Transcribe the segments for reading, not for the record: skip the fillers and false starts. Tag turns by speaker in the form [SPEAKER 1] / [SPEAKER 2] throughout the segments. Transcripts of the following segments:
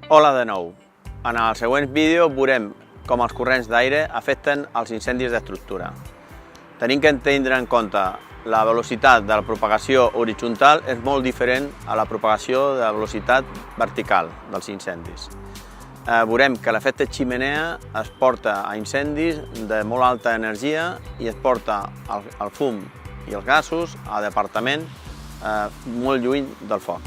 [SPEAKER 1] Hola de nou. En el següent vídeo veurem com els corrents d'aire afecten els incendis d'estructura. Tenim que tindre en compte la velocitat de la propagació horitzontal és molt diferent a la propagació de la velocitat vertical dels incendis. Veurem que l'efecte ximenea es porta a incendis de molt alta energia i es porta el fum i els gasos a departament molt lluny del foc.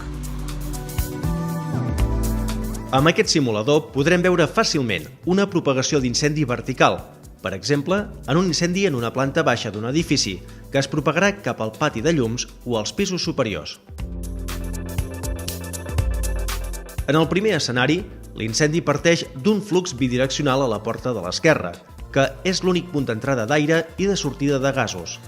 [SPEAKER 2] Amb aquest simulador podrem veure fàcilment una propagació d'incendi vertical, per exemple, en un incendi en una planta baixa d'un edifici, que es propagarà cap al pati de llums o als pisos superiors. En el primer escenari, l'incendi parteix d'un flux bidireccional a la porta de l'esquerra, que és l'únic punt d'entrada d'aire i de sortida de gasos.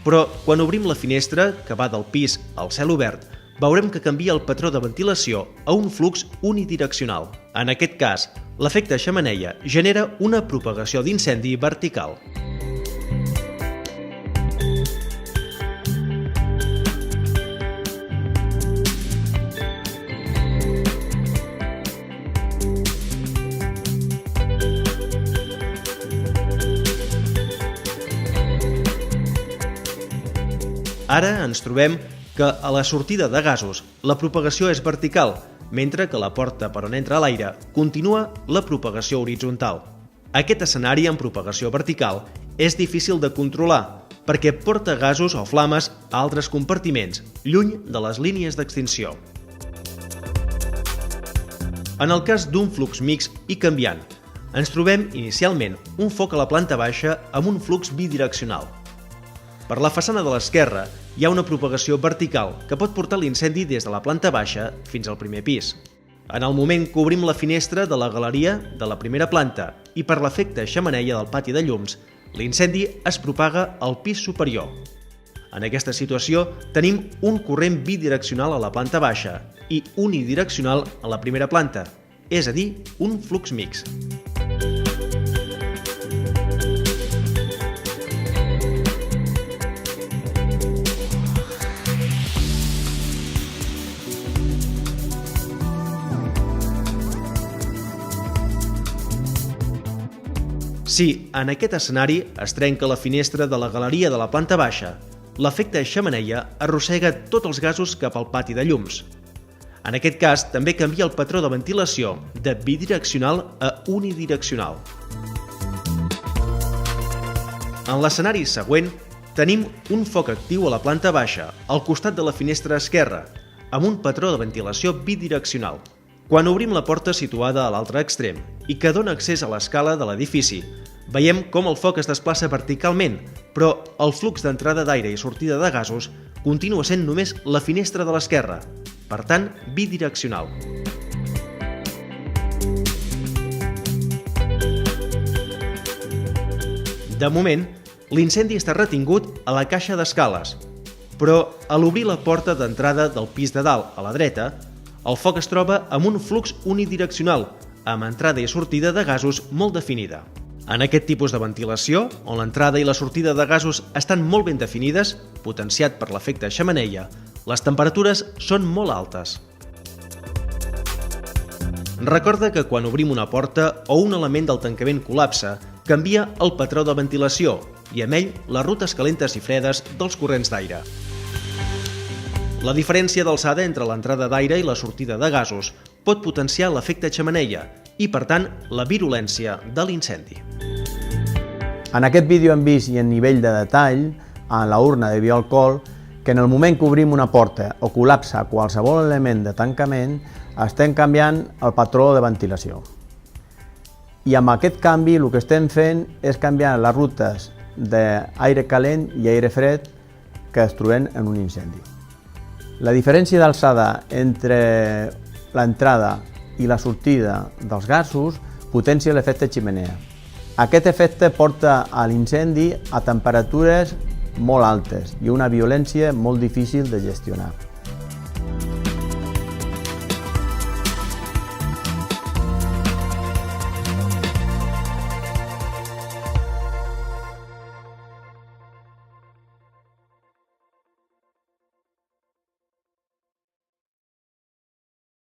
[SPEAKER 2] Però quan obrim la finestra, que va del pis al cel obert, veurem que canvia el patró de ventilació a un flux unidireccional. En aquest cas, l'efecte xemeneia genera una propagació d'incendi vertical. Ara ens trobem que a la sortida de gasos la propagació és vertical, mentre que a la porta per on entra l'aire continua la propagació horitzontal. Aquest escenari amb propagació vertical és difícil de controlar perquè porta gasos o flames a altres compartiments, lluny de les línies d'extinció. En el cas d'un flux mixt i canviant, ens trobem inicialment un foc a la planta baixa amb un flux bidireccional. Per la façana de l'esquerra hi ha una propagació vertical que pot portar l'incendi des de la planta baixa fins al primer pis. En el moment que obrim la finestra de la galeria de la primera planta i per l'efecte xemeneia del pati de llums, l'incendi es propaga al pis superior. En aquesta situació tenim un corrent bidireccional a la planta baixa i unidireccional a la primera planta, és a dir, un flux mixt. Si en aquest escenari es trenca la finestra de la galeria de la planta baixa, l'efecte xemeneia arrossega tots els gasos cap al pati de llums. En aquest cas, també canvia el patró de ventilació de bidireccional a unidireccional. En l'escenari següent, tenim un foc actiu a la planta baixa, al costat de la finestra esquerra, amb un patró de ventilació bidireccional. Quan obrim la porta situada a l'altre extrem i que dona accés a l'escala de l'edifici, veiem com el foc es desplaça verticalment, però el flux d'entrada d'aire i sortida de gasos continua sent només la finestra de l'esquerra, per tant, bidireccional. De moment, l'incendi està retingut a la caixa d'escales, però a l'obrir la porta d'entrada del pis de dalt a la dreta, el foc es troba amb un flux unidireccional, amb entrada i sortida de gasos molt definida. En aquest tipus de ventilació, on l'entrada i la sortida de gasos estan molt ben definides, potenciat per l'efecte xemeneia, les temperatures són molt altes. Recorda que quan obrim una porta o un element del tancament col·lapsa, canvia el patró de ventilació i amb ell les rutes calentes i fredes dels corrents d'aire. La diferència d'alçada entre l'entrada d'aire i la sortida de gasos pot potenciar l'efecte xemeneia i, per tant, la virulència de l'incendi.
[SPEAKER 1] En aquest vídeo hem vist i en nivell de detall, en la urna de bioalcohol, que en el moment que obrim una porta o col·lapsa qualsevol element de tancament, estem canviant el patró de ventilació. I amb aquest canvi el que estem fent és canviar les rutes d'aire calent i aire fred que es troben en un incendi. La diferència d'alçada entre l'entrada i la sortida dels gasos potencia l'efecte xemeneia. Aquest efecte porta a l'incendi a temperatures molt altes i una violència molt difícil de gestionar.